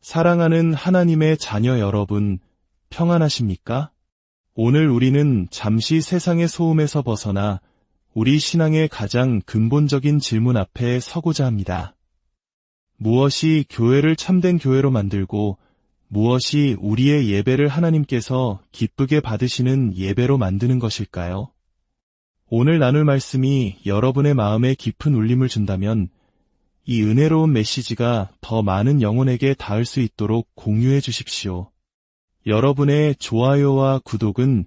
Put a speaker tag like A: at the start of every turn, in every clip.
A: 사랑하는 하나님의 자녀 여러분, 평안하십니까? 오늘 우리는 잠시 세상의 소음에서 벗어나 우리 신앙의 가장 근본적인 질문 앞에 서고자 합니다. 무엇이 교회를 참된 교회로 만들고 무엇이 우리의 예배를 하나님께서 기쁘게 받으시는 예배로 만드는 것일까요? 오늘 나눌 말씀이 여러분의 마음에 깊은 울림을 준다면 이 은혜로운 메시지가 더 많은 영혼에게 닿을 수 있도록 공유해 주십시오. 여러분의 좋아요와 구독은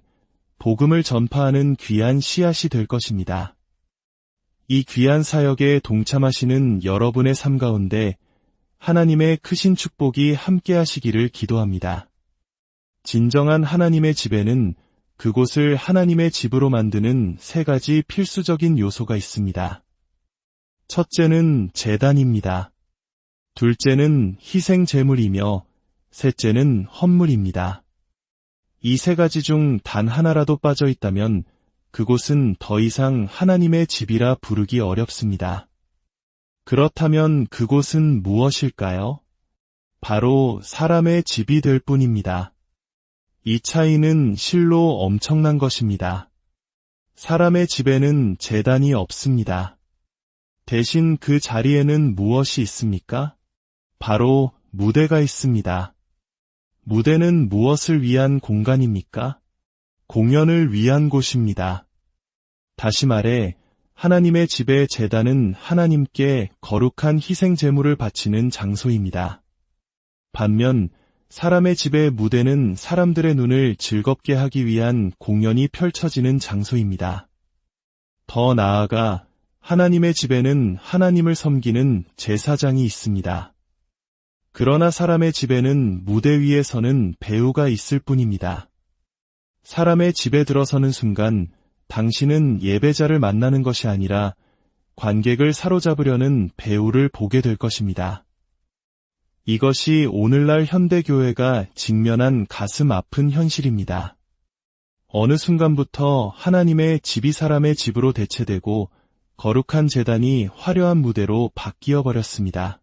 A: 복음을 전파하는 귀한 씨앗이 될 것입니다. 이 귀한 사역에 동참하시는 여러분의 삶 가운데 하나님의 크신 축복이 함께 하시기를 기도합니다. 진정한 하나님의 집에는 그곳을 하나님의 집으로 만드는 세 가지 필수적인 요소가 있습니다. 첫째는 제단입니다. 둘째는 희생 제물이며 셋째는 헌물입니다. 이 세 가지 중 단 하나라도 빠져 있다면 그곳은 더 이상 하나님의 집이라 부르기 어렵습니다. 그렇다면 그곳은 무엇일까요? 바로 사람의 집이 될 뿐입니다. 이 차이는 실로 엄청난 것입니다. 사람의 집에는 제단이 없습니다. 대신 그 자리에는 무엇이 있습니까? 바로 무대가 있습니다. 무대는 무엇을 위한 공간입니까? 공연을 위한 곳입니다. 다시 말해 하나님의 집의 제단은 하나님께 거룩한 희생 제물을 바치는 장소입니다. 반면 사람의 집의 무대는 사람들의 눈을 즐겁게 하기 위한 공연이 펼쳐지는 장소입니다. 더 나아가 하나님의 집에는 하나님을 섬기는 제사장이 있습니다. 그러나 사람의 집에는 무대 위에 서는 배우가 있을 뿐입니다. 사람의 집에 들어서는 순간 당신은 예배자를 만나는 것이 아니라 관객을 사로잡으려는 배우를 보게 될 것입니다. 이것이 오늘날 현대교회가 직면한 가슴 아픈 현실입니다. 어느 순간부터 하나님의 집이 사람의 집으로 대체되고 거룩한 제단이 화려한 무대로 바뀌어 버렸습니다.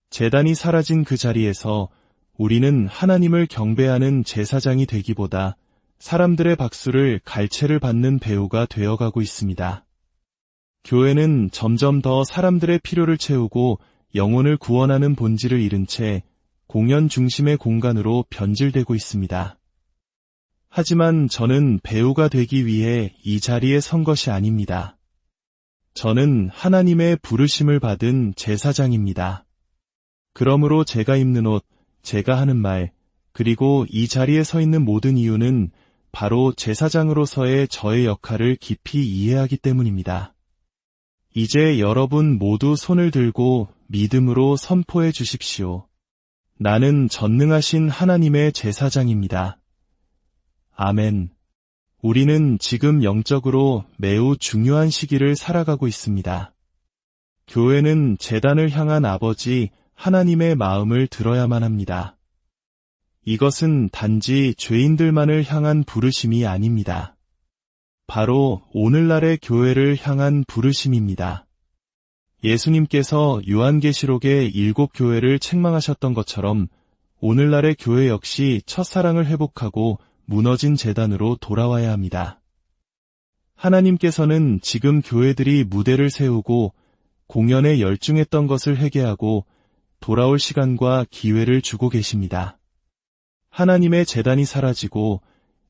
A: 제단이 사라진 그 자리에서 우리는 하나님을 경배하는 제사장이 되기보다 사람들의 박수를 갈채를 받는 배우가 되어가고 있습니다. 교회는 점점 더 사람들의 필요를 채우고 영혼을 구원하는 본질을 잃은 채 공연 중심의 공간으로 변질되고 있습니다. 하지만 저는 배우가 되기 위해 이 자리에 선 것이 아닙니다. 저는 하나님의 부르심을 받은 제사장입니다. 그러므로 제가 입는 옷, 제가 하는 말, 그리고 이 자리에 서 있는 모든 이유는 바로 제사장으로서의 저의 역할을 깊이 이해하기 때문입니다. 이제 여러분 모두 손을 들고 믿음으로 선포해 주십시오. 나는 전능하신 하나님의 제사장입니다. 아멘. 우리는 지금 영적으로 매우 중요한 시기를 살아가고 있습니다. 교회는 제단을 향한 아버지 하나님의 마음을 들어야만 합니다. 이것은 단지 죄인들만을 향한 부르심이 아닙니다. 바로 오늘날의 교회를 향한 부르심입니다. 예수님께서 요한계시록의 7 교회를 책망하셨던 것처럼 오늘날의 교회 역시 첫사랑을 회복하고 무너진 제단으로 돌아와야 합니다. 하나님께서는 지금 교회들이 무대를 세우고 공연에 열중했던 것을 회개하고 돌아올 시간과 기회를 주고 계십니다. 하나님의 제단이 사라지고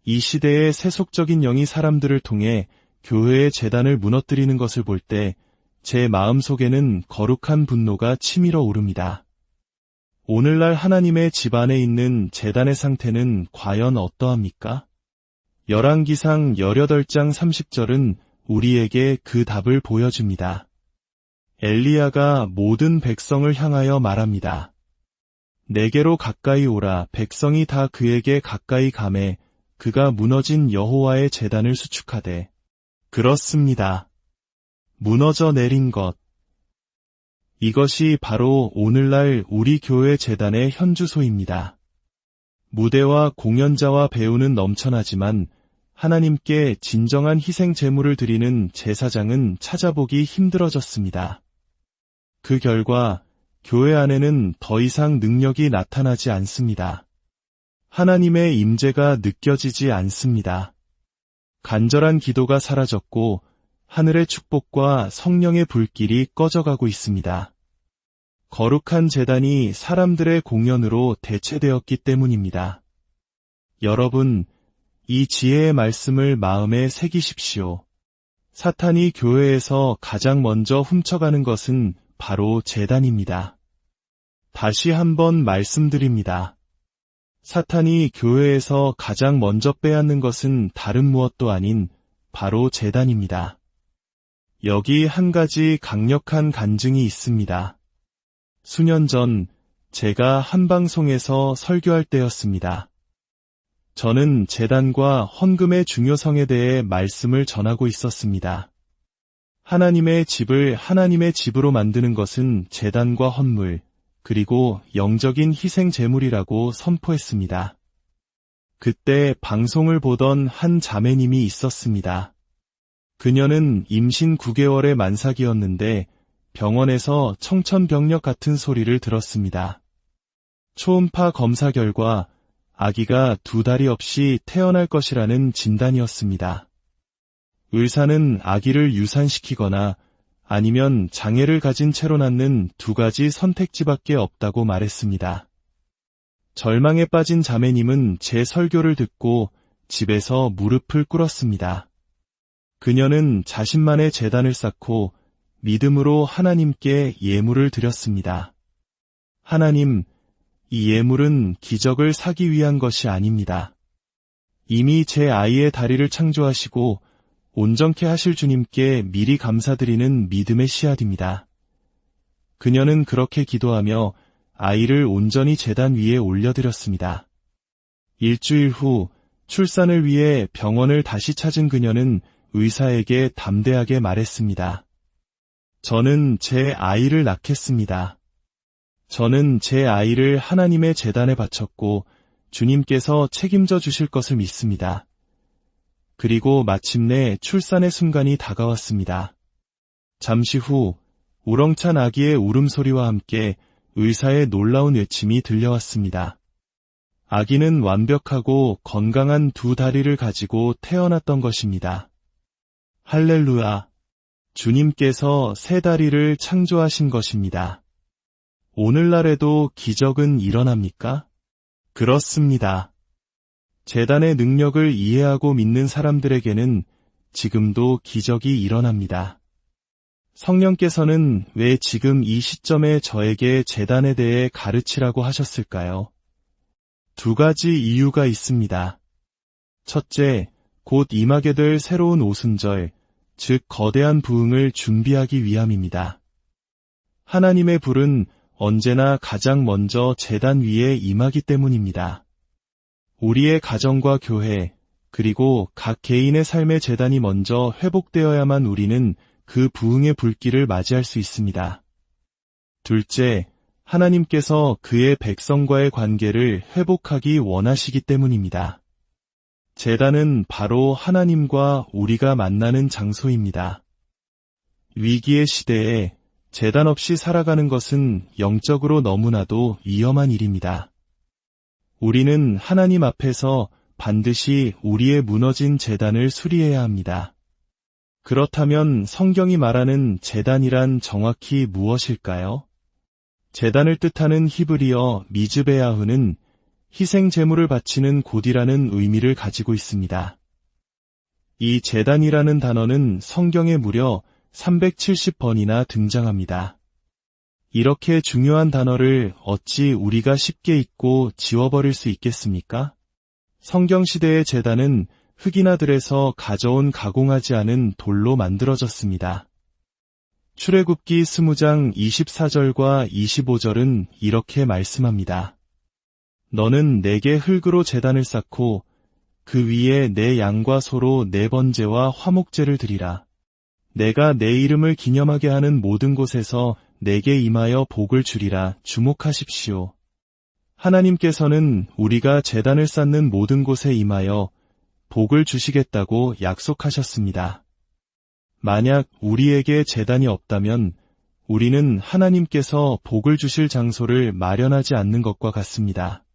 A: 이 시대의 세속적인 영이 사람들을 통해 교회의 제단을 무너뜨리는 것을 볼 때 제 마음속에는 거룩한 분노가 치밀어 오릅니다. 오늘날 하나님의 집 안에 있는 제단의 상태는 과연 어떠합니까? 열왕기상 18장 30절은 우리에게 그 답을 보여줍니다. 엘리야가 모든 백성을 향하여 말합니다. 내게로 가까이 오라. 백성이 다 그에게 가까이 가매 그가 무너진 여호와의 제단을 수축하되. 그렇습니다. 무너져 내린 것. 이것이 바로 오늘날 우리 교회 제단의 현주소입니다. 무대와 공연자와 배우는 넘쳐나지만 하나님께 진정한 희생 제물을 드리는 제사장은 찾아보기 힘들어졌습니다. 그 결과 교회 안에는 더 이상 능력이 나타나지 않습니다. 하나님의 임재가 느껴지지 않습니다. 간절한 기도가 사라졌고 하늘의 축복과 성령의 불길이 꺼져가고 있습니다. 거룩한 제단이 사람들의 공연으로 대체되었기 때문입니다. 여러분, 이 지혜의 말씀을 마음에 새기십시오. 사탄이 교회에서 가장 먼저 훔쳐가는 것은 바로 제단입니다. 다시 한번 말씀드립니다. 사탄이 교회에서 가장 먼저 빼앗는 것은 다른 무엇도 아닌 바로 제단입니다. 여기 한 가지 강력한 간증이 있습니다. 수년 전 제가 한 방송에서 설교할 때였습니다. 저는 제단과 헌금의 중요성에 대해 말씀을 전하고 있었습니다. 하나님의 집을 하나님의 집으로 만드는 것은 제단과 헌물, 그리고 영적인 희생 제물이라고 선포했습니다. 그때 방송을 보던 한 자매님이 있었습니다. 그녀는 임신 9개월의 만삭이었는데 병원에서 청천벽력 같은 소리를 들었습니다. 초음파 검사 결과 아기가 2다리 없이 태어날 것이라는 진단이었습니다. 의사는 아기를 유산시키거나 아니면 장애를 가진 채로 낳는 2가지 선택지밖에 없다고 말했습니다. 절망에 빠진 자매님은 제 설교를 듣고 집에서 무릎을 꿇었습니다. 그녀는 자신만의 제단을 쌓고 믿음으로 하나님께 예물을 드렸습니다. 하나님, 이 예물은 기적을 사기 위한 것이 아닙니다. 이미 제 아이의 다리를 창조하시고 온전케 하실 주님께 미리 감사드리는 믿음의 씨앗입니다. 그녀는 그렇게 기도하며 아이를 온전히 제단 위에 올려드렸습니다. 일주일 후 출산을 위해 병원을 다시 찾은 그녀는 의사에게 담대하게 말했습니다. 저는 제 아이를 낳겠습니다. 저는 제 아이를 하나님의 제단에 바쳤고 주님께서 책임져 주실 것을 믿습니다. 그리고 마침내 출산의 순간이 다가왔습니다. 잠시 후 우렁찬 아기의 울음소리와 함께 의사의 놀라운 외침이 들려왔습니다. 아기는 완벽하고 건강한 2다리를 가지고 태어났던 것입니다. 할렐루야! 주님께서 3다리를 창조하신 것입니다. 오늘날에도 기적은 일어납니까? 그렇습니다. 제단의 능력을 이해하고 믿는 사람들에게는 지금도 기적이 일어납니다. 성령께서는 왜 지금 이 시점에 저에게 제단에 대해 가르치라고 하셨을까요? 2가지 이유가 있습니다. 첫째, 곧 임하게 될 새로운 오순절, 즉 거대한 부흥을 준비하기 위함입니다. 하나님의 불은 언제나 가장 먼저 제단 위에 임하기 때문입니다. 우리의 가정과 교회, 그리고 각 개인의 삶의 제단이 먼저 회복되어야만 우리는 그 부흥의 불길을 맞이할 수 있습니다. 둘째, 하나님께서 그의 백성과의 관계를 회복하기 원하시기 때문입니다. 제단은 바로 하나님과 우리가 만나는 장소입니다. 위기의 시대에 제단 없이 살아가는 것은 영적으로 너무나도 위험한 일입니다. 우리는 하나님 앞에서 반드시 우리의 무너진 제단을 수리해야 합니다. 그렇다면 성경이 말하는 제단이란 정확히 무엇일까요? 제단을 뜻하는 히브리어 미즈베야흐는 희생 제물을 바치는 곳이라는 의미를 가지고 있습니다. 이 제단이라는 단어는 성경에 무려 370번이나 등장합니다. 이렇게 중요한 단어를 어찌 우리가 쉽게 잊고 지워버릴 수 있겠습니까? 성경시대의 제단은 흑인 아들에서 가져온 가공하지 않은 돌로 만들어졌습니다. 출애굽기 20장 24절과 25절은 이렇게 말씀합니다. 너는 내게 흙으로 제단을 쌓고 그 위에 내 양과 소로 네 번제와 화목제를 드리라. 내가 내 이름을 기념하게 하는 모든 곳에서 내게 임하여 복을 주리라. 주목하십시오. 하나님께서는 우리가 제단을 쌓는 모든 곳에 임하여 복을 주시겠다고 약속하셨습니다. 만약 우리에게 제단이 없다면 우리는 하나님께서 복을 주실 장소를 마련하지 않는 것과 같습니다.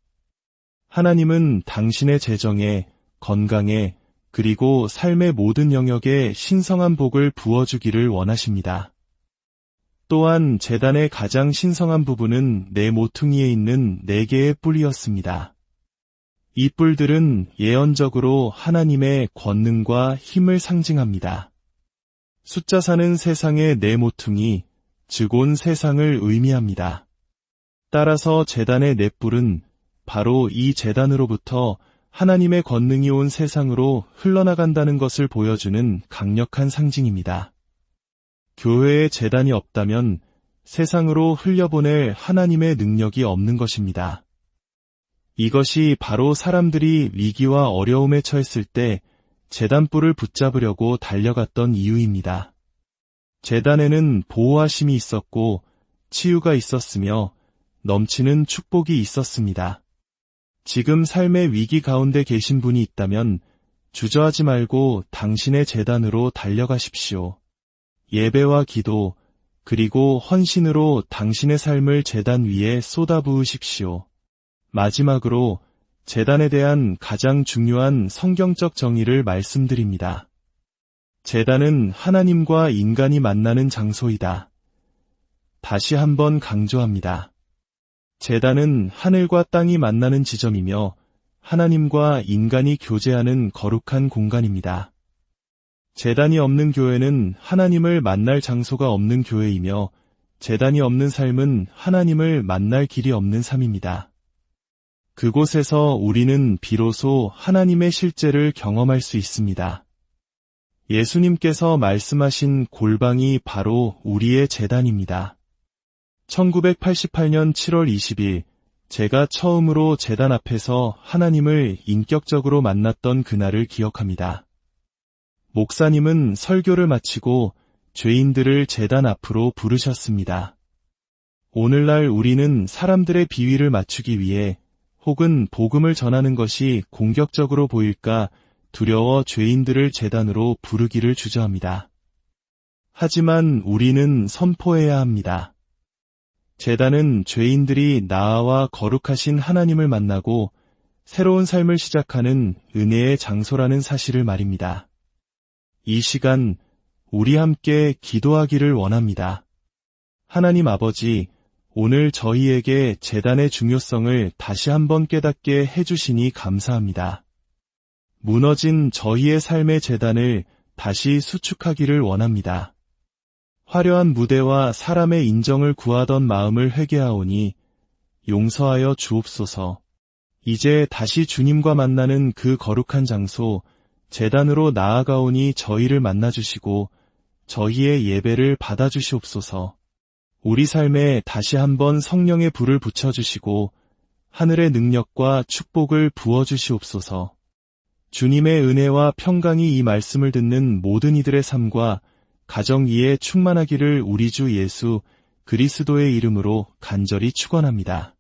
A: 하나님은 당신의 재정에, 건강에, 그리고 삶의 모든 영역에 신성한 복을 부어주기를 원하십니다. 또한 제단의 가장 신성한 부분은 네 모퉁이에 있는 4개의 뿔이었습니다. 이 뿔들은 예언적으로 하나님의 권능과 힘을 상징합니다. 숫자사는 세상의 4모퉁이, 즉 온 세상을 의미합니다. 따라서 제단의 4뿔은 바로 이 제단으로부터 하나님의 권능이 온 세상으로 흘러나간다는 것을 보여주는 강력한 상징입니다. 교회에 제단이 없다면 세상으로 흘려보낼 하나님의 능력이 없는 것입니다. 이것이 바로 사람들이 위기와 어려움에 처했을 때 제단뿔을 붙잡으려고 달려갔던 이유입니다. 제단에는 보호하심이 있었고 치유가 있었으며 넘치는 축복이 있었습니다. 지금 삶의 위기 가운데 계신 분이 있다면 주저하지 말고 당신의 제단으로 달려가십시오. 예배와 기도, 그리고 헌신으로 당신의 삶을 제단 위에 쏟아부으십시오. 마지막으로 제단에 대한 가장 중요한 성경적 정의를 말씀드립니다. 제단은 하나님과 인간이 만나는 장소이다. 다시 한번 강조합니다. 제단은 하늘과 땅이 만나는 지점이며 하나님과 인간이 교제하는 거룩한 공간입니다. 제단이 없는 교회는 하나님을 만날 장소가 없는 교회이며 제단이 없는 삶은 하나님을 만날 길이 없는 삶입니다. 그곳에서 우리는 비로소 하나님의 실제를 경험할 수 있습니다. 예수님께서 말씀하신 골방이 바로 우리의 제단입니다. 1988년 7월 20일 제가 처음으로 제단 앞에서 하나님을 인격적으로 만났던 그날을 기억합니다. 목사님은 설교를 마치고 죄인들을 제단 앞으로 부르셨습니다. 오늘날 우리는 사람들의 비위를 맞추기 위해 혹은 복음을 전하는 것이 공격적으로 보일까 두려워 죄인들을 제단으로 부르기를 주저합니다. 하지만 우리는 선포해야 합니다. 제단은 죄인들이 나아와 거룩하신 하나님을 만나고 새로운 삶을 시작하는 은혜의 장소라는 사실을 말입니다. 이 시간 우리 함께 기도하기를 원합니다. 하나님 아버지, 오늘 저희에게 제단의 중요성을 다시 한번 깨닫게 해주시니 감사합니다. 무너진 저희의 삶의 제단을 다시 수축하기를 원합니다. 화려한 무대와 사람의 인정을 구하던 마음을 회개하오니 용서하여 주옵소서. 이제 다시 주님과 만나는 그 거룩한 장소, 제단으로 나아가오니 저희를 만나주시고 저희의 예배를 받아주시옵소서. 우리 삶에 다시 한번 성령의 불을 붙여주시고 하늘의 능력과 축복을 부어주시옵소서. 주님의 은혜와 평강이 이 말씀을 듣는 모든 이들의 삶과 가정 위에 충만하기를 우리 주 예수 그리스도의 이름으로 간절히 축원합니다.